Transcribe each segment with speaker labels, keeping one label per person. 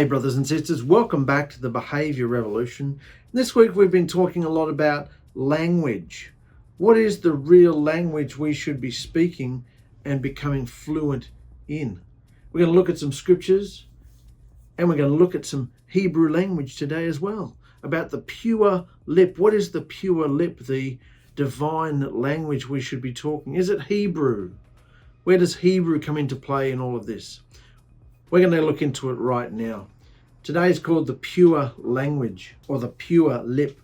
Speaker 1: Hey brothers and sisters, welcome back to the Behaviour Revolution. This week we've been talking a lot about language. What is the real language we should be speaking and becoming fluent in? We're going to look at some scriptures and we're going to look at some Hebrew language today as well, about the pure lip. What is the pure lip, the divine language we should be talking? Is it Hebrew? Where does Hebrew come into play in all of this? We're going to look into it right now. Today is called the pure language, or the pure lip,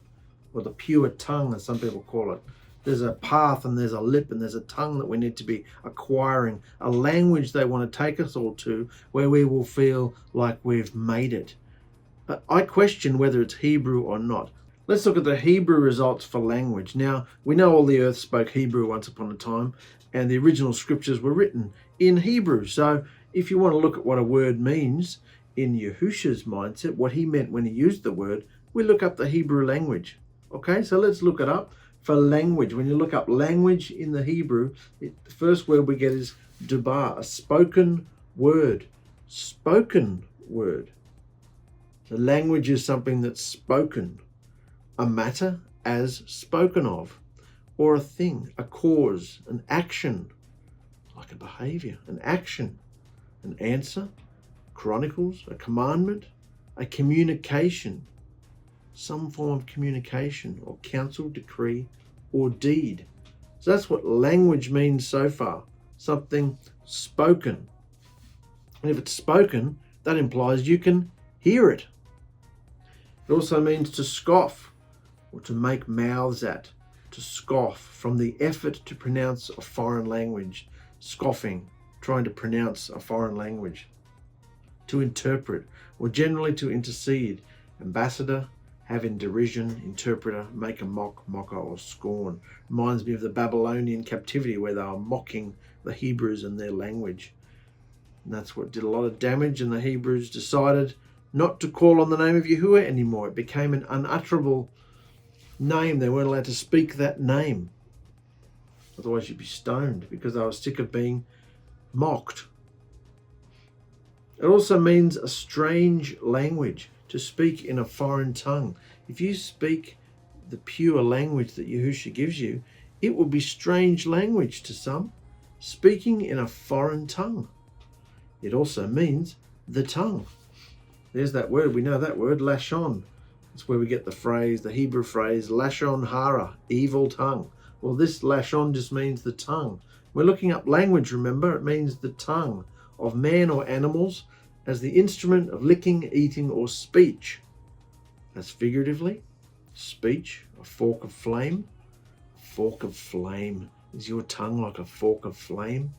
Speaker 1: or the pure tongue, as some people call it. There's a path and there's a lip and there's a tongue that we need to be acquiring, a language they want to take us all to, where we will feel like we've made it. But I question whether it's Hebrew or not. Let's look at the Hebrew results for language. Now, we know all the earth spoke Hebrew once upon a time, and the original scriptures were written in Hebrew. So if you want to look at what a word means in Yahusha's mindset, what he meant when he used the word, we look up the Hebrew language. Okay, so let's look it up for language. When you look up language in the Hebrew, the first word we get is dubar, a spoken word. Spoken word. The language is something that's spoken, a matter as spoken of, or a thing, a cause, an action, like a behavior, an action, an answer, chronicles, a commandment, a communication, some form of communication or counsel, decree, or deed. So that's what language means so far, something spoken. And if it's spoken, that implies you can hear it. It also means to scoff or to make mouths at, to scoff, from the effort to pronounce a foreign language, scoffing, trying to pronounce a foreign language. To interpret, or generally to intercede, ambassador, have in derision, interpreter, make a mocker, or scorn. Reminds me of the Babylonian captivity where they were mocking the Hebrews and their language. And that's what did a lot of damage, and the Hebrews decided not to call on the name of Yahuah anymore. It became an unutterable name. They weren't allowed to speak that name. Otherwise you'd be stoned, because they were sick of being mocked. It also means a strange language, to speak in a foreign tongue. If you speak the pure language that Yahusha gives you, it will be strange language to some, speaking in a foreign tongue. It also means the tongue. There's that word, we know that word, lashon. That's where we get the phrase, the Hebrew phrase, lashon hara, evil tongue. Well, this lashon just means the tongue. We're looking up language, remember? It means the tongue of man or animals as the instrument of licking, eating, or speech. That's figuratively. Speech, a fork of flame. A fork of flame. Is your tongue like a fork of flame?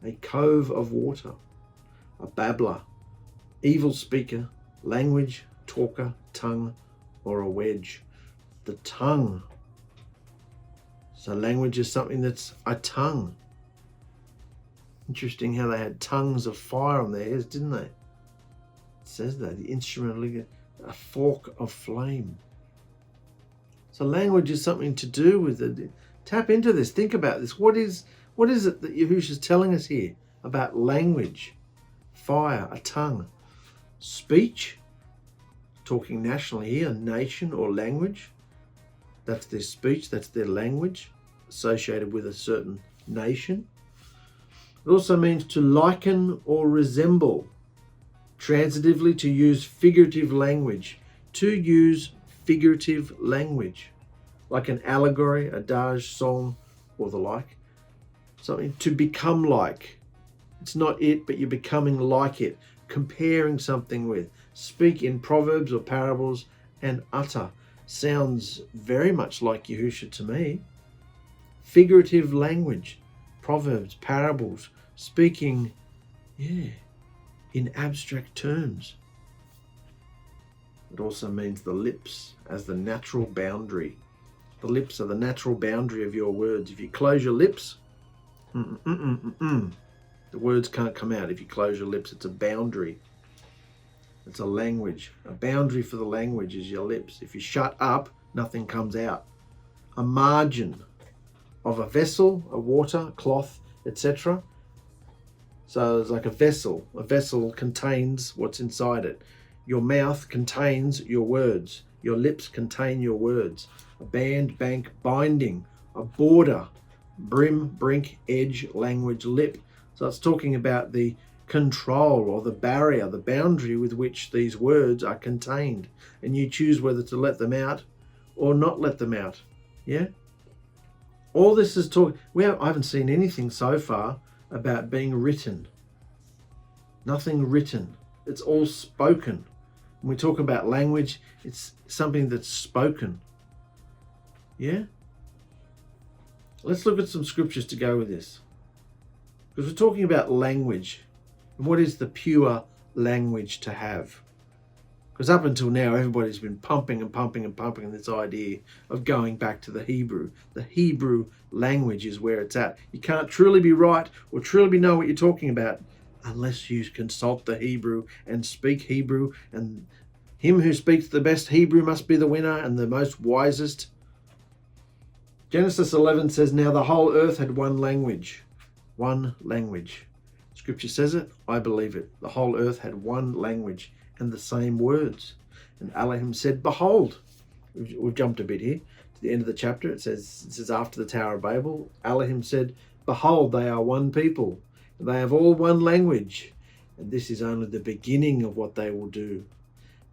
Speaker 1: A cove of water. A babbler. Evil speaker. Language, talker, tongue, or a wedge. The tongue. So language is something that's a tongue. Interesting how they had tongues of fire on their heads, didn't they? It says that, the instrument, a fork of flame. So language is something to do with it. Tap into this, think about this. What is it that Yahushua is telling us here about language? Fire, a tongue. Speech, talking nationally here, a nation or language. That's their speech, that's their language, associated with a certain nation. It also means to liken or resemble. Transitively, to use figurative language. To use figurative language. Like an allegory, adage, song, or the like. Something to become like. It's not it, but you're becoming like it. Comparing something with. Speak in proverbs or parables and utter. Sounds very much like Yahusha to me. Figurative language. Proverbs, parables, speaking, in abstract terms. It also means the lips as the natural boundary. The lips are the natural boundary of your words. If you close your lips, the words can't come out. If you close your lips, it's a boundary. It's a language. A boundary for the language is your lips. If you shut up, nothing comes out. A margin of a vessel, a water, cloth, etc. So it's like a vessel. A vessel contains what's inside it. Your mouth contains your words. Your lips contain your words. A band, bank, binding, a border, brim, brink, edge, language, lip. So it's talking about the control or the barrier, the boundary with which these words are contained. And you choose whether to let them out or not let them out. Yeah? All this is talk. I haven't seen anything so far about being written. Nothing written. It's all spoken. When we talk about language, it's something that's spoken. Yeah? Let's look at some scriptures to go with this. Because we're talking about language. And what is the pure language to have? Because up until now, everybody's been pumping this idea of going back to the Hebrew. The Hebrew language is where it's at. You can't truly be right or truly know what you're talking about unless you consult the Hebrew and speak Hebrew. And him who speaks the best Hebrew must be the winner and the most wisest. Genesis 11 says, now the whole earth had one language. One language. Scripture says it, I believe it. The whole earth had one language and the same words. And Elohim said, behold. We've jumped a bit here to the end of the chapter. It says after the Tower of Babel, Elohim said, behold, they are one people. And they have all one language. And this is only the beginning of what they will do.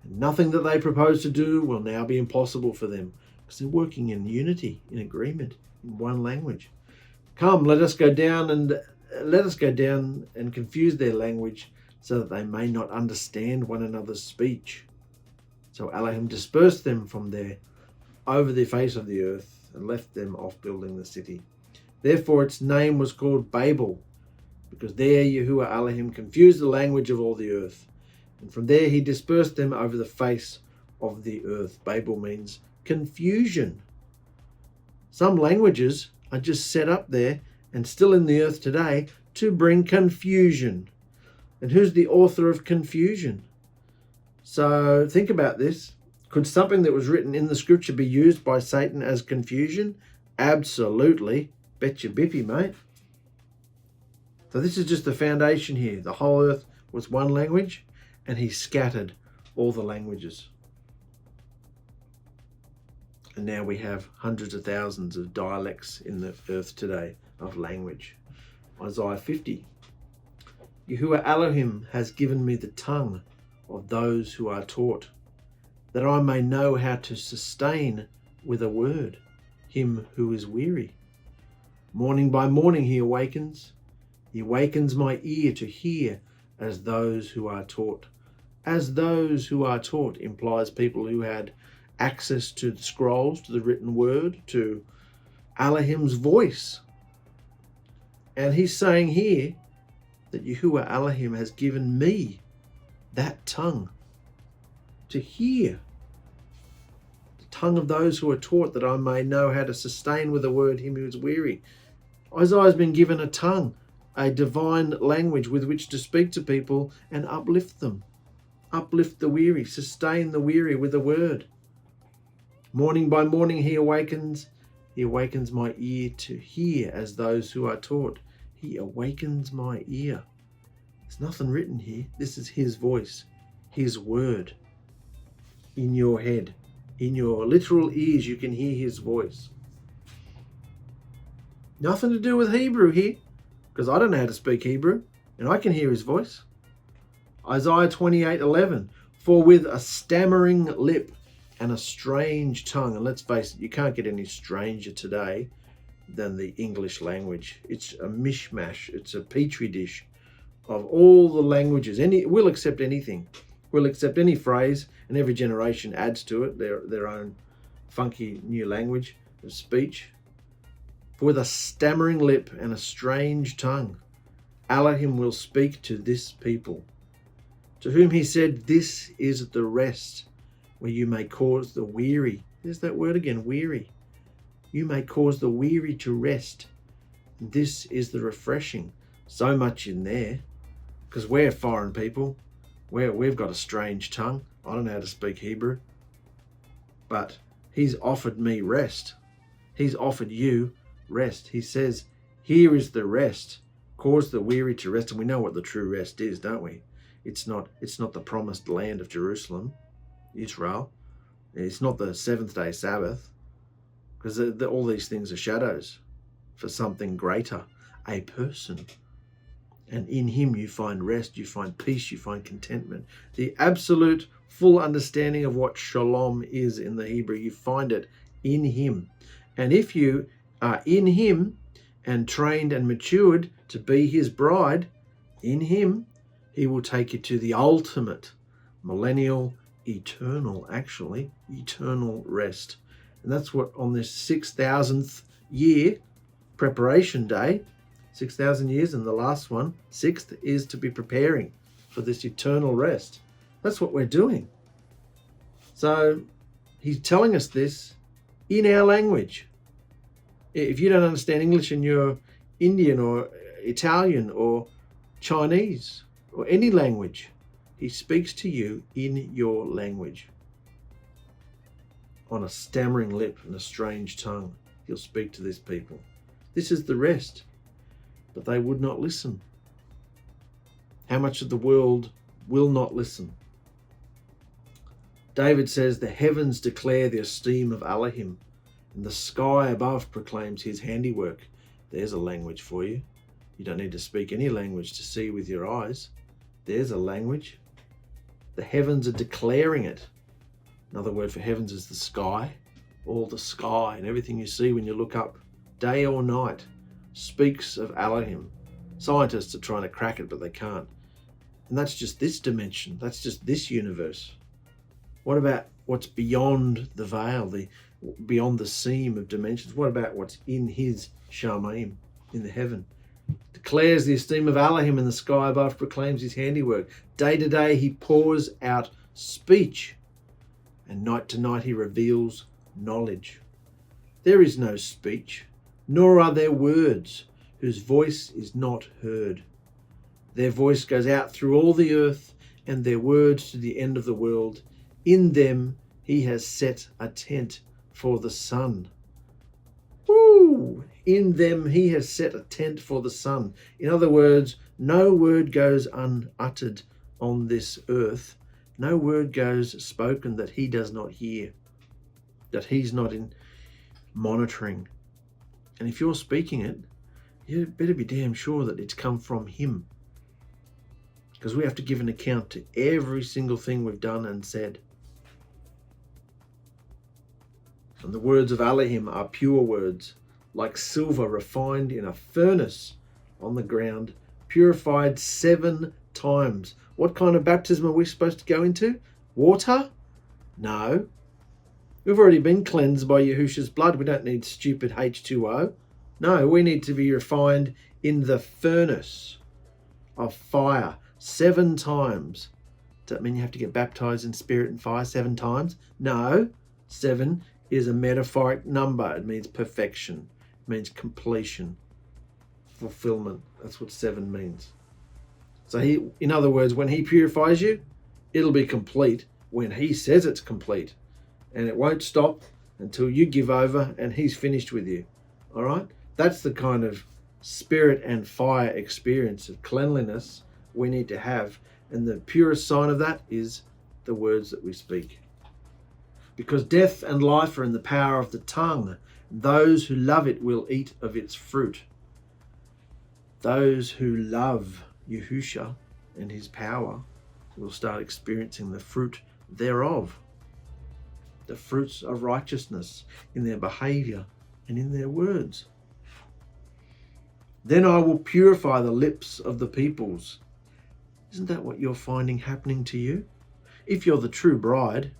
Speaker 1: And nothing that they propose to do will now be impossible for them, because they're working in unity, in agreement, in one language. Come, let us go down and confuse their language, so that they may not understand one another's speech. So Elohim dispersed them from there over the face of the earth and left them off building the city. Therefore its name was called Babel, because there Yahuah Elohim confused the language of all the earth. And from there he dispersed them over the face of the earth. Babel means confusion. Some languages are just set up there and still in the earth today to bring confusion. And who's the author of confusion? So think about this. Could something that was written in the scripture be used by Satan as confusion? Absolutely. Bet your bippy, mate. So this is just the foundation here. The whole earth was one language, and he scattered all the languages. And now we have hundreds of thousands of dialects in the earth today of language. Isaiah 50. Yahuah Elohim has given me the tongue of those who are taught, that I may know how to sustain with a word him who is weary. Morning by morning he awakens. He awakens my ear to hear as those who are taught. As those who are taught implies people who had access to the scrolls, to the written word, to Elohim's voice. And he's saying here that Yahuah Elohim has given me that tongue to hear. The tongue of those who are taught, that I may know how to sustain with a word him who is weary. Isaiah's been given a tongue, a divine language with which to speak to people and uplift them. Uplift the weary, sustain the weary with a word. Morning by morning he awakens my ear to hear as those who are taught. He awakens my ear. There's nothing written here. This is his voice, his word. In your head, in your literal ears, you can hear his voice. Nothing to do with Hebrew here, because I don't know how to speak Hebrew, and I can hear his voice. Isaiah 28:11, for with a stammering lip and a strange tongue, and let's face it, you can't get any stranger today than the English language. It's a mishmash, it's a petri dish of all the languages. We'll accept anything. We'll accept any phrase, and every generation adds to it their own funky new language of speech. For with a stammering lip and a strange tongue, Elohim will speak to this people, to whom he said, this is the rest where you may cause the weary. There's that word again, weary. You may cause the weary to rest. And this is the refreshing. So much in there, because we're foreign people. We've got a strange tongue. I don't know how to speak Hebrew. But he's offered me rest. He's offered you rest. He says, here is the rest. Cause the weary to rest. And we know what the true rest is, don't we? It's not the promised land of Jerusalem, Israel. It's not the seventh-day Sabbath, because all these things are shadows for something greater, a person. And in him you find rest, you find peace, you find contentment. The absolute full understanding of what shalom is in the Hebrew, you find it in him. And if you are in him and trained and matured to be his bride, in him, he will take you to the ultimate, millennial, eternal rest. And that's what on this 6,000th year, preparation day, 6,000 years, and the last one, 6th, is to be preparing for this eternal rest. That's what we're doing. So he's telling us this in our language. If you don't understand English and you're Indian or Italian or Chinese or any language, he speaks to you in your language. On a stammering lip and a strange tongue, he'll speak to this people. This is the rest. But they would not listen. How much of the world will not listen? David says, the heavens declare the esteem of Elohim, and the sky above proclaims his handiwork. There's a language for you. You don't need to speak any language to see with your eyes. There's a language. The heavens are declaring it. Another word for heavens is the sky. All the sky and everything you see when you look up, day or night, speaks of Elohim. Scientists are trying to crack it, but they can't. And that's just this dimension. That's just this universe. What about what's beyond the veil, beyond the seam of dimensions? What about what's in his Shamaim, in the heaven? Declares the esteem of Elohim, in the sky above proclaims his handiwork. Day to day he pours out speech, and night to night he reveals knowledge. There is no speech, nor are there words, whose voice is not heard. Their voice goes out through all the earth, and their words to the end of the world. In them he has set a tent for the sun. Woo! In them he has set a tent for the sun. In other words, no word goes unuttered on this earth. No word goes spoken that he does not hear, that he's not in monitoring. And if you're speaking it, you better be damn sure that it's come from him. Because we have to give an account to every single thing we've done and said. And the words of Elohim are pure words, like silver refined in a furnace on the ground, purified 7 times. What kind of baptism are we supposed to go into? Water? No. We've already been cleansed by Yahusha's blood. We don't need stupid H2O. No, we need to be refined in the furnace of fire 7 times. Does that mean you have to get baptized in spirit and fire 7 times? No. 7 is a metaphoric number. It means perfection. It means completion, fulfillment. That's what 7 means. So in other words, when he purifies you, it'll be complete when he says it's complete. And it won't stop until you give over and he's finished with you. All right? That's the kind of spirit and fire experience of cleanliness we need to have. And the purest sign of that is the words that we speak. Because death and life are in the power of the tongue. Those who love it will eat of its fruit. Those who love Yahusha and his power will start experiencing the fruit thereof. The fruits of righteousness in their behavior and in their words. Then I will purify the lips of the peoples. Isn't that what you're finding happening to you? If you're the true bride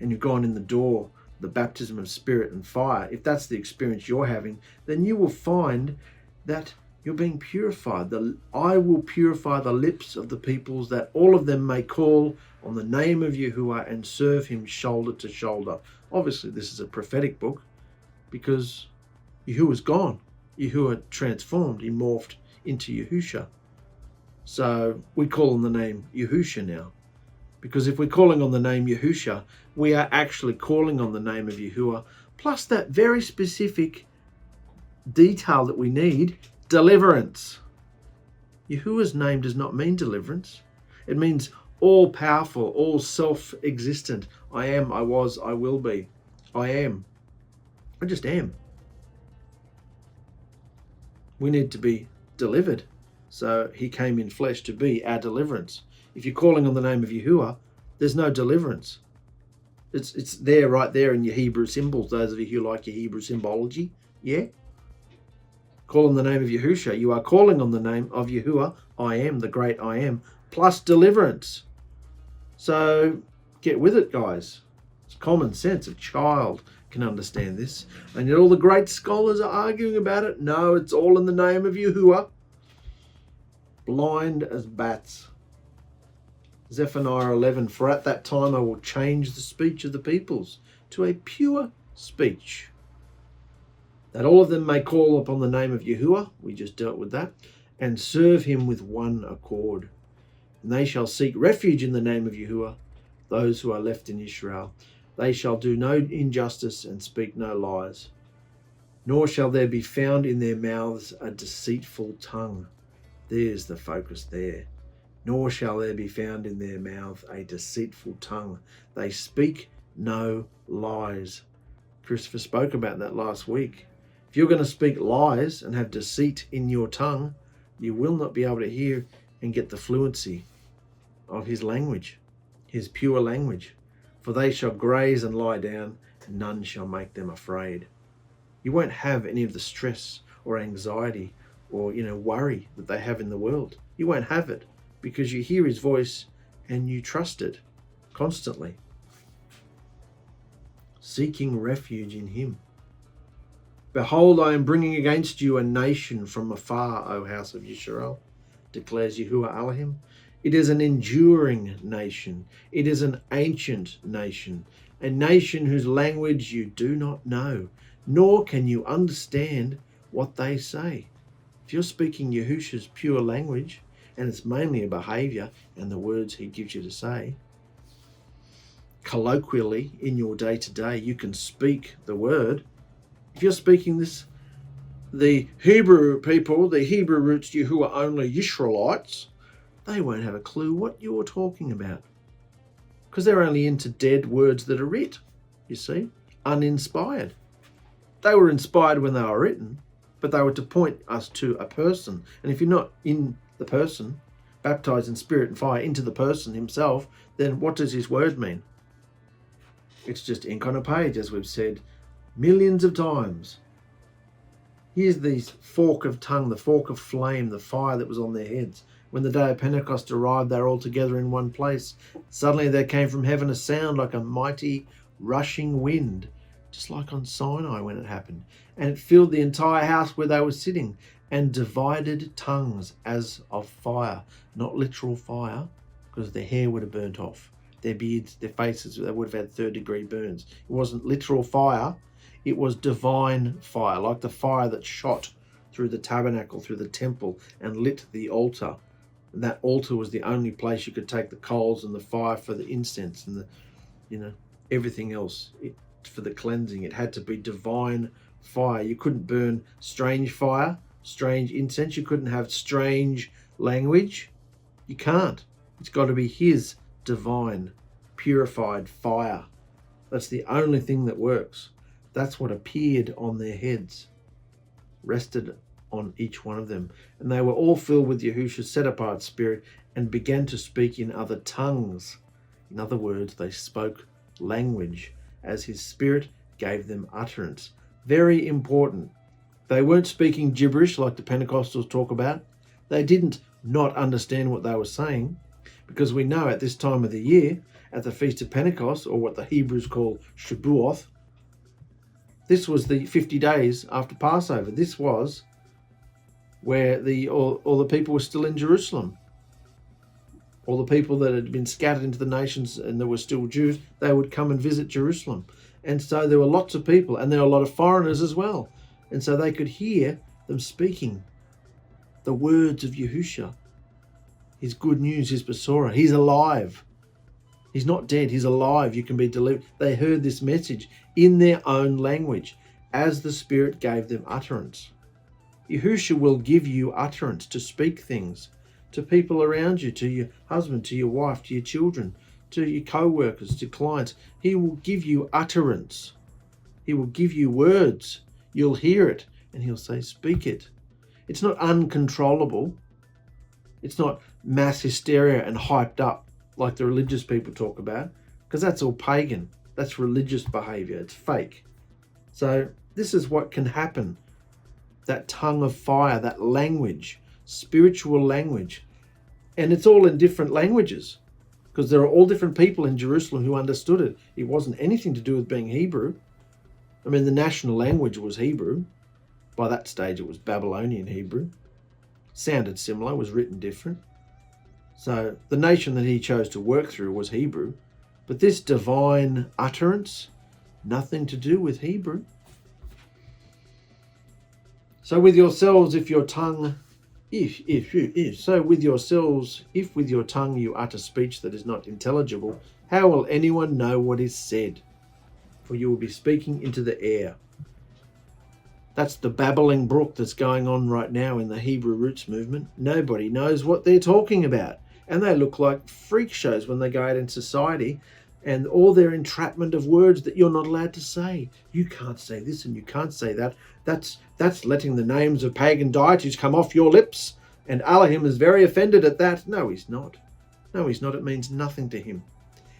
Speaker 1: and you've gone in the door, the baptism of spirit and fire, if that's the experience you're having, then you will find that you're being purified. I will purify the lips of the peoples, that all of them may call on the name of Yahuah and serve him shoulder to shoulder. Obviously, this is a prophetic book because Yahuah's gone. Yahuah transformed. He morphed into Yahusha. So we call on the name Yahusha now. Because if we're calling on the name Yahusha, we are actually calling on the name of Yahuah, plus that very specific detail that we need, deliverance. Yahuah's name does not mean deliverance. It means all powerful, all self-existent. I am, I was, I will be. I am. I just am. We need to be delivered. So he came in flesh to be our deliverance. If you're calling on the name of Yahuah, there's no deliverance. It's there, right there in your Hebrew symbols, those of you who like your Hebrew symbology. Yeah? Call on the name of Yahusha. You are calling on the name of Yahuah, I am, the great I am, plus deliverance. So get with it, guys. It's common sense. A child can understand this. And yet all the great scholars are arguing about it. No, it's all in the name of Yahuah. Blind as bats. Zephaniah 11, for at that time I will change the speech of the peoples to a pure speech, that all of them may call upon the name of Yahuah, we just dealt with that, and serve him with one accord. And they shall seek refuge in the name of Yahuah, those who are left in Israel. They shall do no injustice and speak no lies, nor shall there be found in their mouths a deceitful tongue. There's the focus there. Nor shall there be found in their mouth a deceitful tongue. They speak no lies. Christopher spoke about that last week. If you're going to speak lies and have deceit in your tongue, you will not be able to hear and get the fluency of his language, his pure language. For they shall graze and lie down, and none shall make them afraid. You won't have any of the stress or anxiety or worry that they have in the world. You won't have it, because you hear his voice and you trust it constantly. Seeking refuge in him. Behold, I am bringing against you a nation from afar, O house of Yisrael, declares Yahuwah Elohim. It is an enduring nation. It is an ancient nation, a nation whose language you do not know, nor can you understand what they say. If you're speaking Yahusha's pure language, and it's mainly a behaviour and the words he gives you to say, colloquially in your day-to-day, you can speak the word. If you're speaking this, the Hebrew people, the Hebrew roots, you who are only Israelites, they won't have a clue what you're talking about, because they're only into dead words that are writ, you see, uninspired. They were inspired when they were written, but they were to point us to a person. And if you're not in the person, baptized in spirit and fire into the person himself, then what does his word mean? It's just ink on a page, as we've said millions of times. Here's the fork of tongue, the fork of flame, the fire that was on their heads. When the day of Pentecost arrived, they were all together in one place. Suddenly there came from heaven a sound like a mighty rushing wind, just like on Sinai when it happened. And it filled the entire house where they were sitting, and divided tongues as of fire. Not literal fire, because their hair would have burnt off. Their beards, their faces, they would have had third-degree burns. It wasn't literal fire. It was divine fire, like the fire that shot through the tabernacle, through the temple, and lit the altar. And that altar was the only place you could take the coals and the fire for the incense and the, everything else for the cleansing. It had to be divine fire. You couldn't burn strange fire, strange incense. You couldn't have strange language. You can't. It's got to be his divine, purified fire. That's the only thing that works. That's what appeared on their heads, rested on each one of them. And they were all filled with Yahusha's set-apart spirit and began to speak in other tongues. In other words, they spoke language as his spirit gave them utterance. Very important. They weren't speaking gibberish like the Pentecostals talk about. They didn't not understand what they were saying, because we know at this time of the year, at the Feast of Pentecost, or what the Hebrews call Shavuot, this was the 50 days after Passover. This was where all the people were still in Jerusalem. All the people that had been scattered into the nations and there were still Jews, they would come and visit Jerusalem. And so there were lots of people, and there were a lot of foreigners as well. And so they could hear them speaking the words of Yahusha, his good news, his Besorah. He's alive. He's not dead. He's alive. You can be delivered. They heard this message in their own language as the Spirit gave them utterance. Yahusha will give you utterance to speak things, to people around you, to your husband, to your wife, to your children, to your co-workers, to clients. He will give you utterance. He will give you words. You'll hear it and he'll say, speak it. It's not uncontrollable. It's not mass hysteria and hyped up like the religious people talk about, because that's all pagan. That's religious behavior. It's fake. So this is what can happen. That tongue of fire, that language, spiritual language. And it's all in different languages, because there are all different people in Jerusalem who understood it. It wasn't anything to do with being Hebrew. I mean, the national language was Hebrew. By that stage, it was Babylonian Hebrew. Sounded similar, was written different. So the nation that he chose to work through was Hebrew. But this divine utterance, nothing to do with Hebrew. So with yourselves, if your tongue, if with your tongue you utter speech that is not intelligible, how will anyone know what is said? For you will be speaking into the air. That's the babbling brook that's going on right now in the Hebrew roots movement. Nobody knows what they're talking about. And they look like freak shows when they go out in society, and all their entrapment of words that you're not allowed to say. You can't say this and you can't say that. That's letting the names of pagan deities come off your lips. And Elohim is very offended at that. No, he's not. No, he's not. It means nothing to him.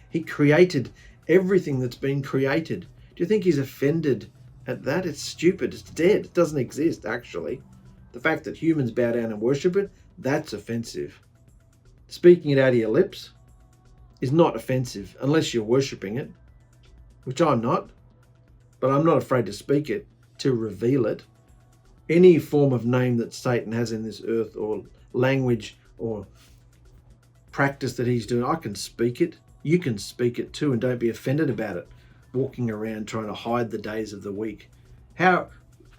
Speaker 1: He created everything that's been created. Do you think he's offended at that? It's stupid. It's dead. It doesn't exist, actually. The fact that humans bow down and worship it, that's offensive. Speaking it out of your lips is not offensive unless you're worshipping it, which I'm not, but I'm not afraid to speak it, to reveal it. Any form of name that Satan has in this earth, or language or practice that he's doing, I can speak it. You can speak it too, and don't be offended about it, walking around trying to hide the days of the week.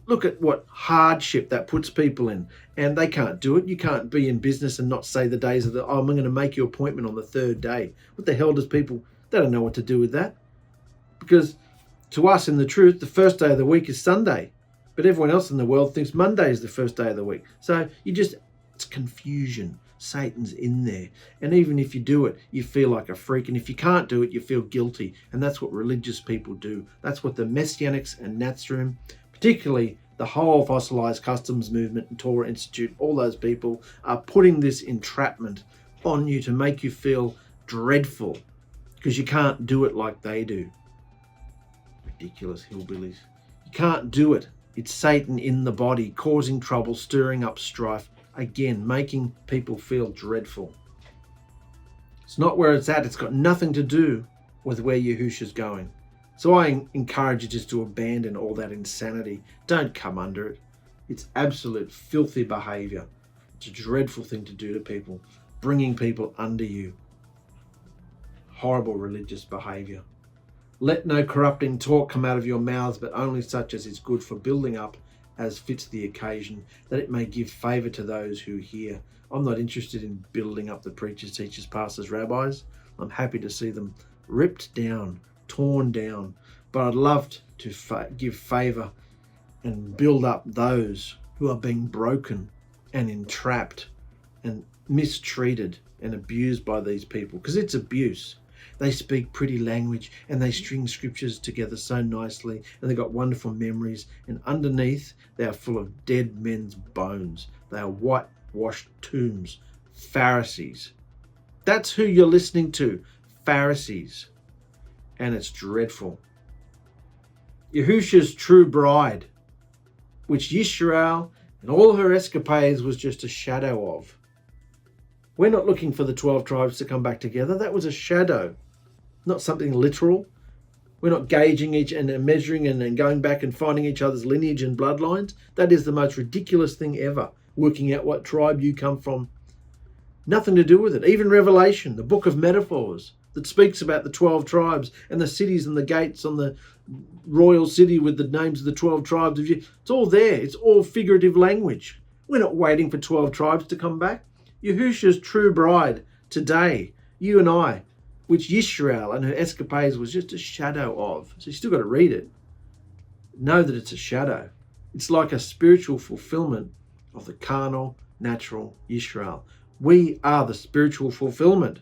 Speaker 1: Look at what hardship that puts people in, and they can't do it. You can't be in business and not say the days of I'm going to make your appointment on the third day. What the hell does people, they don't know what to do with that. Because to us in the truth, the first day of the week is Sunday, but everyone else in the world thinks Monday is the first day of the week. So it's confusion. Satan's in there. And even if you do it, you feel like a freak. And if you can't do it, you feel guilty. And that's what religious people do. That's what the Messianics and Nazarene, particularly the whole fossilized customs movement and Torah Institute, all those people are putting this entrapment on you to make you feel dreadful because you can't do it like they do. Ridiculous hillbillies. You can't do it. It's Satan in the body, causing trouble, stirring up strife, again, making people feel dreadful. It's not where it's at. It's got nothing to do with where Yahusha's going. So I encourage you just to abandon all that insanity. Don't come under it. It's absolute filthy behavior. It's a dreadful thing to do to people, bringing people under you. Horrible religious behavior. Let no corrupting talk come out of your mouths, but only such as is good for building up as fits the occasion, that it may give favour to those who hear. I'm not interested in building up the preachers, teachers, pastors, rabbis. I'm happy to see them ripped down, torn down, but I'd love to give favour and build up those who are being broken and entrapped and mistreated and abused by these people, because it's abuse. They speak pretty language and they string scriptures together so nicely, and they've got wonderful memories, and underneath they are full of dead men's bones. They are whitewashed tombs. Pharisees. That's who you're listening to. Pharisees. And it's dreadful. Yahusha's true bride, which Yisrael and all her escapades was just a shadow of. We're not looking for the 12 tribes to come back together. That was a shadow, not something literal. We're not gauging each and measuring and going back and finding each other's lineage and bloodlines. That is the most ridiculous thing ever, working out what tribe you come from. Nothing to do with it. Even Revelation, the book of metaphors that speaks about the 12 tribes and the cities and the gates on the royal city with the names of the 12 tribes. It's all there. It's all figurative language. We're not waiting for 12 tribes to come back. Yahusha's true bride today, you and I, which Yisrael and her escapades was just a shadow of. So you still got to read it. Know that it's a shadow. It's like a spiritual fulfillment of the carnal, natural Yisrael. We are the spiritual fulfillment,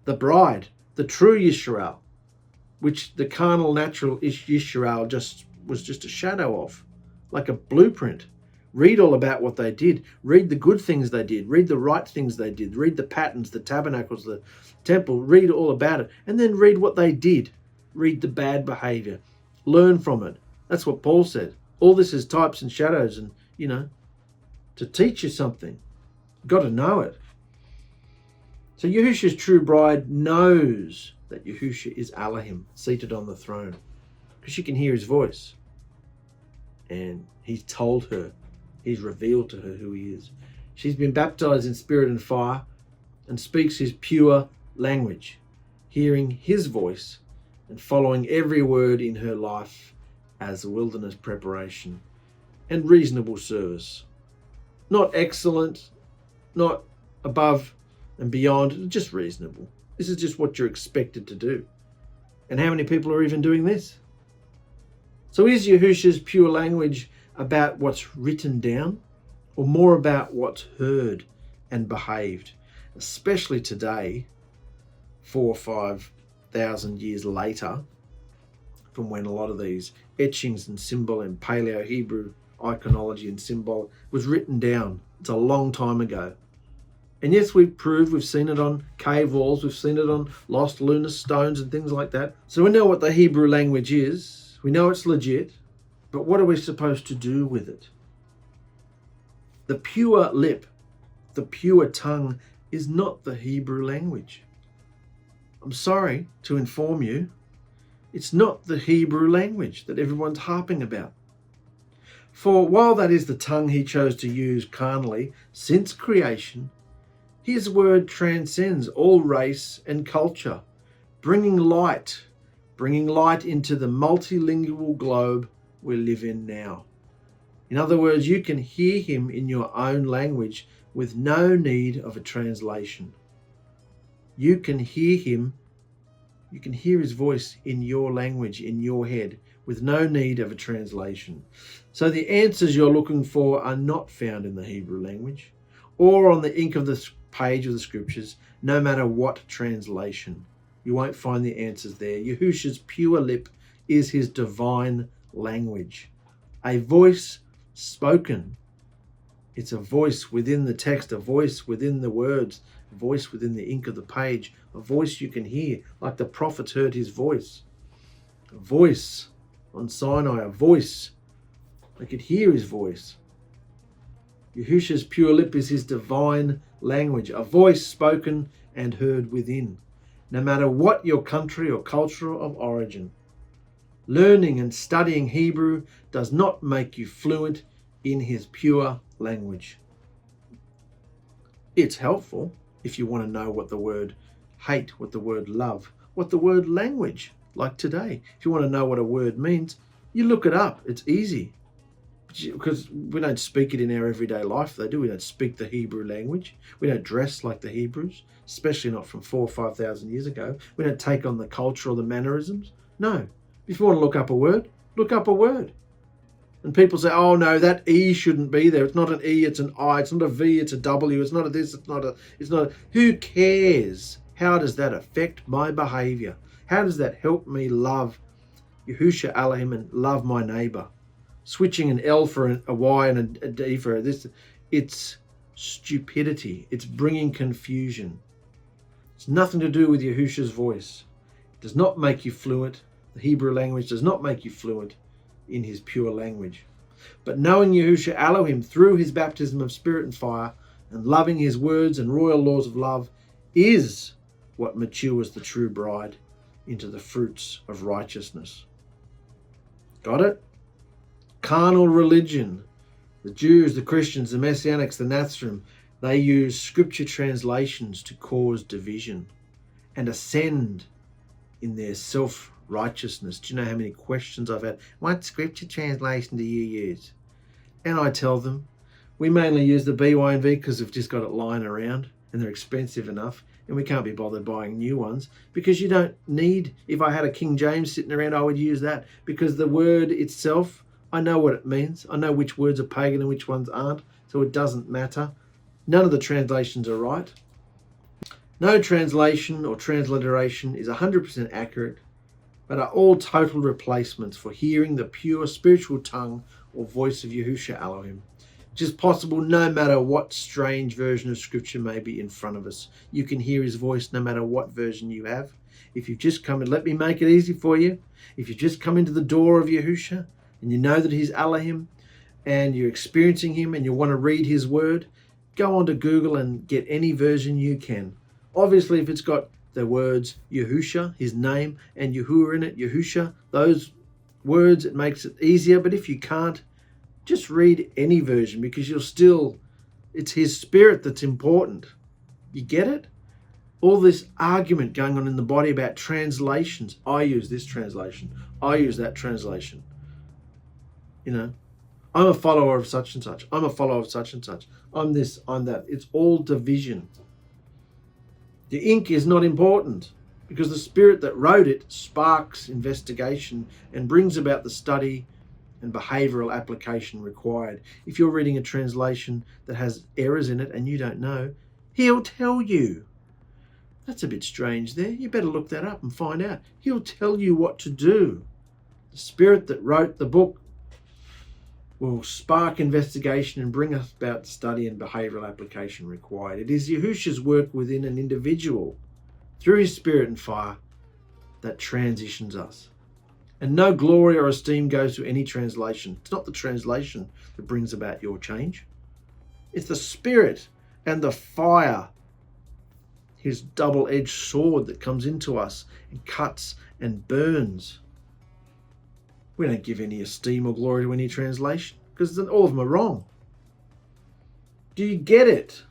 Speaker 1: the bride, the true Yisrael, which the carnal, natural Yisrael was just a shadow of, like a blueprint. Read all about what they did. Read the good things they did. Read the right things they did. Read the patterns, the tabernacles, the temple. Read all about it. And then read what they did. Read the bad behavior. Learn from it. That's what Paul said. All this is types and shadows and, to teach you something. You've got to know it. So Yahusha's true bride knows that Yahusha is Elohim, seated on the throne, because she can hear his voice. And he's told her, he's revealed to her who he is. She's been baptized in spirit and fire and speaks his pure language, hearing his voice and following every word in her life as a wilderness preparation and reasonable service. Not excellent, not above and beyond, just reasonable. This is just what you're expected to do. And how many people are even doing this? So is Yahusha's pure language about what's written down, or more about what's heard and behaved, especially today, 4,000 or 5,000 years later, from when a lot of these etchings and symbol and Paleo-Hebrew iconology and symbol was written down? It's a long time ago. And yes, we've seen it on cave walls, we've seen it on lost lunar stones and things like that. So we know what the Hebrew language is, we know it's legit, but what are we supposed to do with it? The pure lip, the pure tongue is not the Hebrew language. I'm sorry to inform you, it's not the Hebrew language that everyone's harping about. For while that is the tongue he chose to use carnally since creation, his word transcends all race and culture, bringing light into the multilingual globe we live in now. In other words, you can hear him in your own language with no need of a translation. You can hear him, you can hear his voice in your language, in your head, with no need of a translation. So the answers you're looking for are not found in the Hebrew language or on the ink of the page of the scriptures, no matter what translation. You won't find the answers there. Yahusha's pure lip is his divine language. A voice spoken. It's a voice within the text, a voice within the words, a voice within the ink of the page, a voice you can hear, like the prophets heard his voice. A voice on Sinai, a voice. They could hear his voice. Yahusha's pure lip is his divine language, a voice spoken and heard within, no matter what your country or culture of origin. Learning and studying Hebrew does not make you fluent in his pure language. It's helpful if you want to know what the word hate, what the word love, what the word language, like today. If you want to know what a word means, you look it up. It's easy. Because we don't speak it in our everyday life, though, do we? We don't speak the Hebrew language. We don't dress like the Hebrews, especially not from 4,000 or 5,000 years ago. We don't take on the culture or the mannerisms. No. If you want to look up a word, look up a word. And people say, oh no, that E shouldn't be there. It's not an E, it's an I. It's not a V, it's a W. It's not a this, it's not a... Who cares? How does that affect my behavior? How does that help me love Yahusha Elohim and love my neighbor? Switching an L for a Y and a D for a this, it's stupidity. It's bringing confusion. It's nothing to do with Yahusha's voice. It does not make you fluent. The Hebrew language does not make you fluent in his pure language. But knowing Yahusha Elohim through his baptism of spirit and fire and loving his words and royal laws of love is what matures the true bride into the fruits of righteousness. Got it? Carnal religion, the Jews, the Christians, the Messianics, the Nazrim, they use scripture translations to cause division and ascend in their self-righteousness. Do you know how many questions I've had? What scripture translation do you use? And I tell them, we mainly use the BYNV because we've just got it lying around and they're expensive enough and we can't be bothered buying new ones because you don't need, if I had a King James sitting around, I would use that because the word itself, I know what it means. I know which words are pagan and which ones aren't, so it doesn't matter. None of the translations are right. No translation or transliteration is 100% accurate, but are all total replacements for hearing the pure spiritual tongue or voice of Yahusha Elohim, which is possible no matter what strange version of Scripture may be in front of us. You can hear his voice no matter what version you have. If you've just come, and let me make it easy for you, if you just come into the door of Yahusha and you know that he's Elohim and you're experiencing him and you want to read his word, go onto Google and get any version you can. Obviously, if it's got the words Yahusha, his name, and Yahuah in it, Yahusha, those words, it makes it easier. But if you can't, just read any version, because it's his spirit that's important. You get it? All this argument going on in the body about translations. I use this translation. I use that translation. You know, I'm a follower of such and such. I'm a follower of such and such. I'm this, I'm that. It's all division. The ink is not important, because the spirit that wrote it sparks investigation and brings about the study and behavioral application required. If you're reading a translation that has errors in it and you don't know, he'll tell you. That's a bit strange there. You better look that up and find out. He'll tell you what to do. The spirit that wrote the book will spark investigation and bring about study and behavioral application required. It is Yahusha's work within an individual through his spirit and fire that transitions us. And no glory or esteem goes to any translation. It's not the translation that brings about your change. It's the spirit and the fire, his double-edged sword that comes into us and cuts and burns. We don't give any esteem or glory to any translation, because all of them are wrong. Do you get it?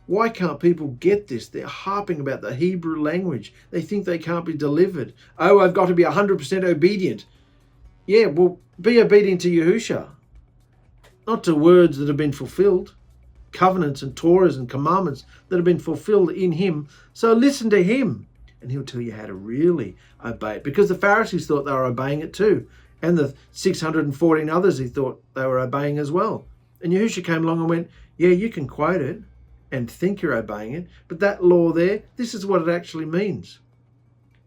Speaker 1: Why can't people get this? They're harping about the Hebrew language. They think they can't be delivered. Oh, I've got to be 100% obedient. Yeah, well, be obedient to Yahusha, not to words that have been fulfilled, covenants and Torahs and commandments that have been fulfilled in him. So listen to him, and he'll tell you how to really obey it, because the Pharisees thought they were obeying it too, and the 614 others he thought they were obeying as well. And Yahusha came along and went, yeah, you can quote it and think you're obeying it, but that law there, this is what it actually means.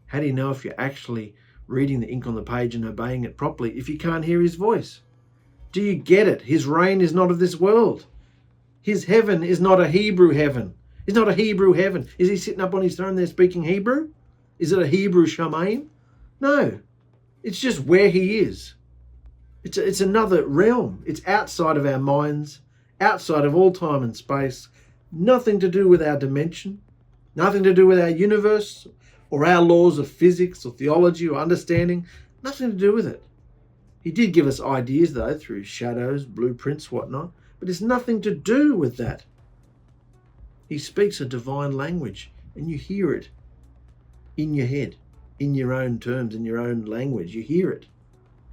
Speaker 1: How do you know if you're actually reading the ink on the page and obeying it properly if you can't hear his voice? Do you get it? His reign is not of this world. His heaven is not a Hebrew heaven. It's not a Hebrew heaven. Is he sitting up on his throne there speaking Hebrew? Is it a Hebrew Shamayim? No. It's just where he is. It's another realm. It's outside of our minds, outside of all time and space. Nothing to do with our dimension, nothing to do with our universe or our laws of physics or theology or understanding. Nothing to do with it. He did give us ideas, though, through shadows, blueprints, whatnot, but it's nothing to do with that. He speaks a divine language, and you hear it in your head, in your own terms, in your own language. You hear it.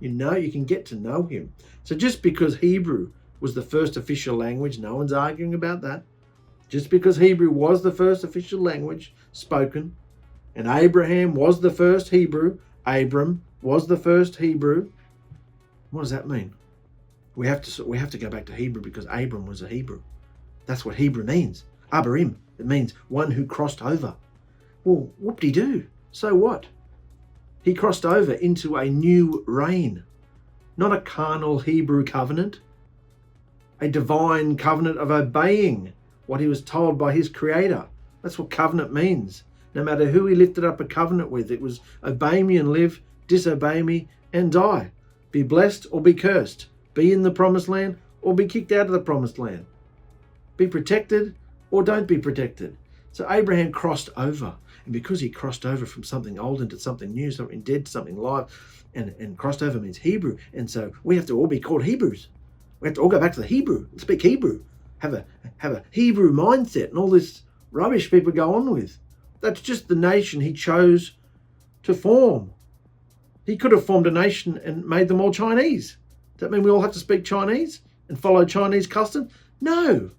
Speaker 1: You know, you can get to know him. So just because Hebrew was the first official language, no one's arguing about that. Just because Hebrew was the first official language spoken, and Abraham was the first Hebrew, Abram was the first Hebrew, what does that mean? We have to go back to Hebrew because Abram was a Hebrew. That's what Hebrew means. Abarim, it means one who crossed over. Well, whoop-de-doo. So what? He crossed over into a new reign, not a carnal Hebrew covenant, a divine covenant of obeying what he was told by his creator. That's what covenant means. No matter who he lifted up a covenant with, it was obey me and live, disobey me and die. Be blessed or be cursed. Be in the promised land or be kicked out of the promised land. Be protected or don't be protected. So Abraham crossed over. And because he crossed over from something old into something new, something dead to something alive, and crossed over means Hebrew. And so we have to all be called Hebrews. We have to all go back to the Hebrew and speak Hebrew. Have a Hebrew mindset and all this rubbish people go on with. That's just the nation he chose to form. He could have formed a nation and made them all Chinese. Does that mean we all have to speak Chinese and follow Chinese custom? No.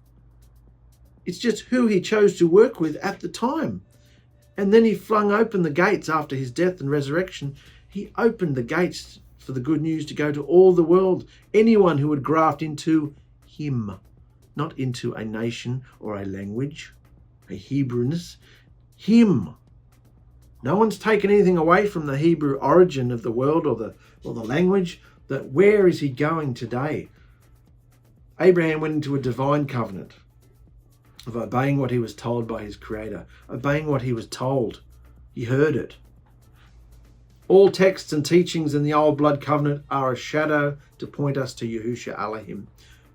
Speaker 1: It's just who he chose to work with at the time. And then he flung open the gates after his death and resurrection. He opened the gates for the good news to go to all the world. Anyone who would graft into him. not into a nation or a language, a Hebrewness. Him. No one's taken anything away from the Hebrew origin of the world or the language. That where is he going today? Abraham went into a divine covenant of obeying what he was told by his Creator, obeying what he was told. He heard it. All texts and teachings in the old blood covenant are a shadow to point us to Yahusha Elohim,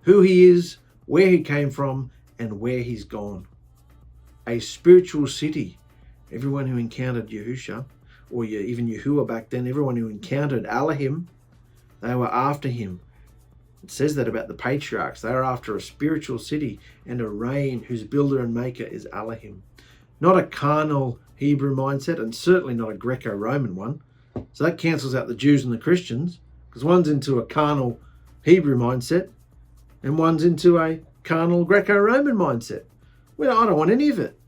Speaker 1: who he is, where he came from, and where he's gone. A spiritual city. Everyone who encountered Yahusha, or even Yahuah back then, everyone who encountered Elohim, they were after him. It says that about the patriarchs. They are after a spiritual city and a reign whose builder and maker is Elohim. Not a carnal Hebrew mindset, and certainly not a Greco-Roman one. So that cancels out the Jews and the Christians, because one's into a carnal Hebrew mindset and one's into a carnal Greco-Roman mindset. Well, I don't want any of it.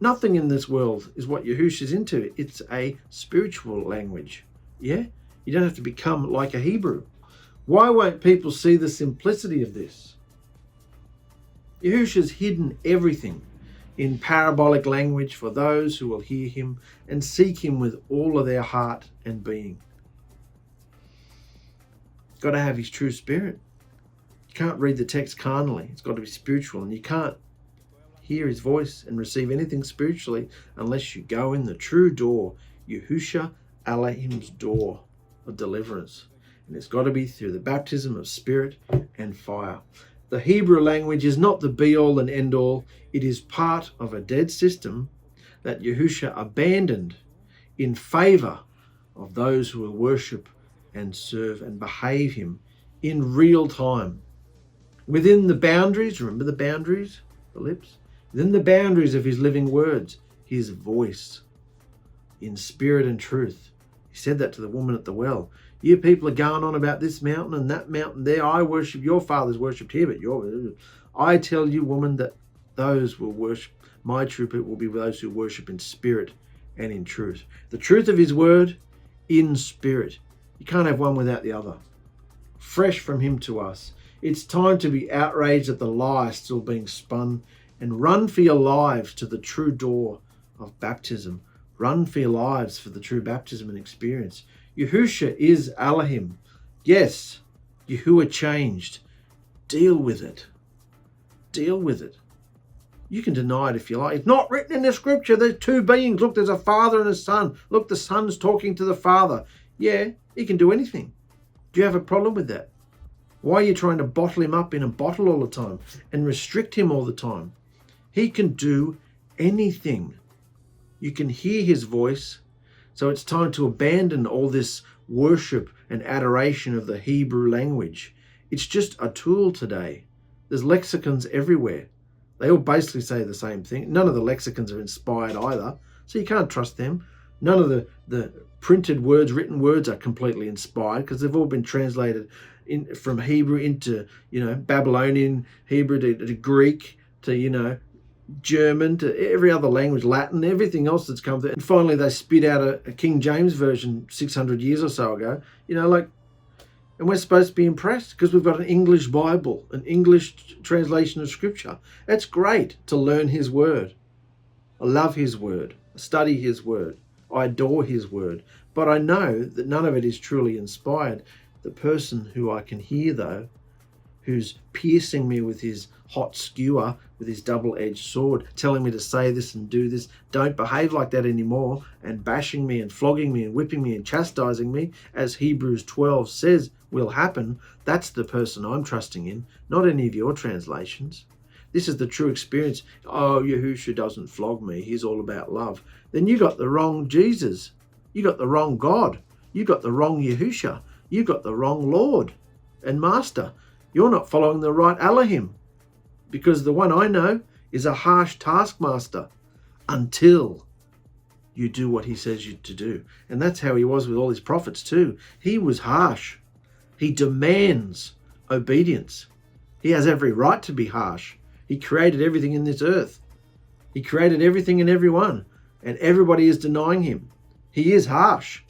Speaker 1: Nothing in this world is what Yahusha's into. It's a spiritual language. Yeah? You don't have to become like a Hebrew. Why won't people see the simplicity of this? Yahusha's hidden everything in parabolic language for those who will hear him and seek him with all of their heart and being. Got to have his true spirit. You can't read the text carnally. It's got to be spiritual, and you can't hear his voice and receive anything spiritually unless you go in the true door, Yahusha Elohim's door of deliverance. And it's got to be through the baptism of spirit and fire. The Hebrew language is not the be-all and end-all. It is part of a dead system that Yahusha abandoned in favor of those who will worship and serve and behave him in real time. Within the boundaries, remember the boundaries, the lips? Within the boundaries of his living words, his voice, in spirit and truth. He said that to the woman at the well. You people are going on about this mountain and that mountain there. I worship, your fathers worshipped here, but I tell you, woman, that those will worship, my true people will be those who worship in spirit and in truth. The truth of his word in spirit. You can't have one without the other. Fresh from him to us. It's time to be outraged at the lie still being spun and run for your lives to the true door of baptism. Run for your lives for the true baptism and experience. Yahusha is Elohim. Yes, Yahuah changed. Deal with it. Deal with it. You can deny it if you like. It's not written in the scripture. There's two beings. Look, there's a father and a son. Look, the son's talking to the father. Yeah, he can do anything. Do you have a problem with that? Why are you trying to bottle him up in a bottle all the time and restrict him all the time? He can do anything. You can hear his voice. So it's time to abandon all this worship and adoration of the Hebrew language. It's just a tool today. There's lexicons everywhere. They all basically say the same thing. None of the lexicons are inspired either, so you can't trust them. None of the printed words, written words are completely inspired because they've all been translated from Hebrew into, Babylonian, Hebrew to Greek to, German to every other language, Latin, everything else that's come through. And finally, they spit out a King James version 600 years or so ago, and we're supposed to be impressed because we've got an English Bible, an English translation of Scripture. It's great to learn his word. I love his word. I study his word. I adore his word. But I know that none of it is truly inspired. The person who I can hear, though, who's piercing me with his hot skewer, with his double-edged sword, telling me to say this and do this, don't behave like that anymore, and bashing me and flogging me and whipping me and chastising me, as Hebrews 12 says will happen, that's the person I'm trusting in, not any of your translations. This is the true experience. Oh, Yahusha doesn't flog me. He's all about love. Then you got the wrong Jesus. You got the wrong God. You got the wrong Yahusha. You got the wrong Lord and Master. You're not following the right Elohim, because the one I know is a harsh taskmaster until you do what he says you to do. And that's how he was with all his prophets too. He was harsh. He demands obedience. He has every right to be harsh. He created everything in this earth. He created everything and everyone, and everybody is denying him. He is harsh.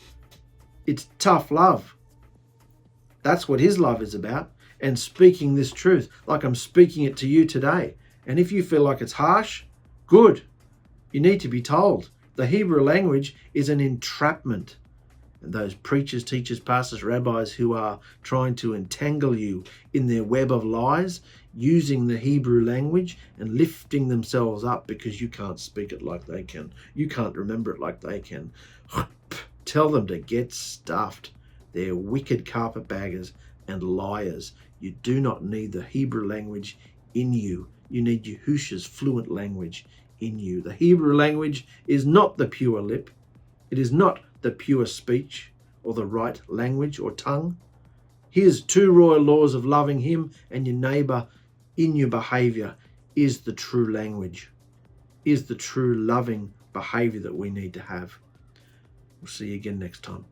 Speaker 1: It's tough love. That's what his love is about. and speaking this truth like I'm speaking it to you today. And if you feel like it's harsh, good. You need to be told. The Hebrew language is an entrapment. And those preachers, teachers, pastors, rabbis who are trying to entangle you in their web of lies, using the Hebrew language and lifting themselves up because you can't speak it like they can. You can't remember it like they can. Tell them to get stuffed. They're wicked carpetbaggers and liars. You do not need the Hebrew language in you. You need Yahusha's fluent language in you. The Hebrew language is not the pure lip. It is not the pure speech or the right language or tongue. His two royal laws of loving him and your neighbor in your behavior is the true language, is the true loving behavior that we need to have. We'll see you again next time.